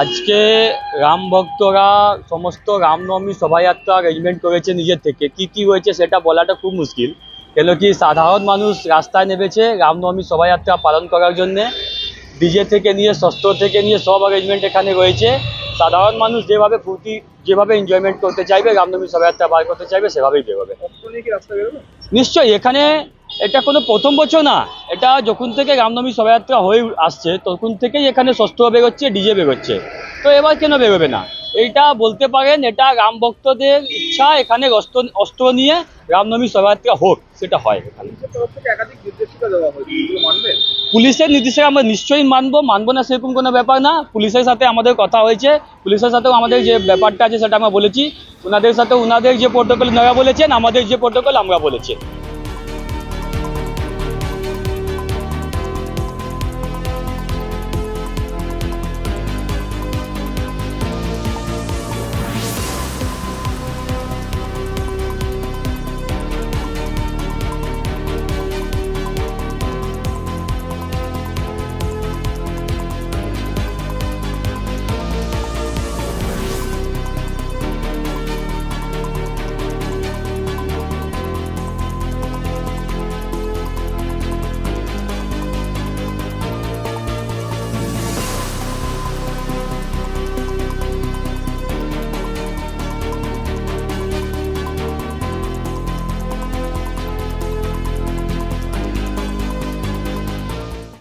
আজকে রাম ভক্তরা সমস্ত রামনবমী শোভাযাত্রা অ্যারেঞ্জমেন্ট করেছে নিজের থেকে। কি কি হয়েছে সেটা বলাটা খুব মুশকিল, কেন কি সাধারণ মানুষ রাস্তায় নেমেছে রামনবমী শোভাযাত্রা পালন করার জন্যে। ডিজে থেকে নিয়ে শস্ত্র থেকে নিয়ে সব অ্যারেঞ্জমেন্ট এখানে রয়েছে। সাধারণ মানুষ যেভাবে ফুর্তি যেভাবে এনজয়মেন্ট করতে চাইবে, রামনবমী শোভাযাত্রা বার করতে চাইবে, সেভাবেই বেরোবে। নিশ্চয়ই এখানে এটা কোনো প্রথম বছর না, এটা যখন থেকে রামনবমী শোভাযাত্রা হয়ে আসছে তখন থেকেই এখানে শস্ত্র বেরোচ্ছে, ডিজে বেরোচ্ছে। তো এবার কেন বেরোবে না? এইটা বলতে পারেন এটা রাম ভক্তদের ইচ্ছা, এখানে অস্ত্র নিয়ে রামনবমী শোভাযাত্রা হোক, সেটা হয় এখানে। পুলিশের নির্দেশে আমরা নিশ্চয়ই মানবো না সেরকম কোনো ব্যাপার না। পুলিশের সাথে আমাদের কথা হয়েছে, পুলিশের সাথেও আমাদের যে ব্যাপারটা আছে সেটা আমরা বলেছি। ওনাদের সাথে ওনাদের যে প্রোটোকল ওনারা বলেছেন, আমাদের যে প্রোটোকল আমরা বলেছি।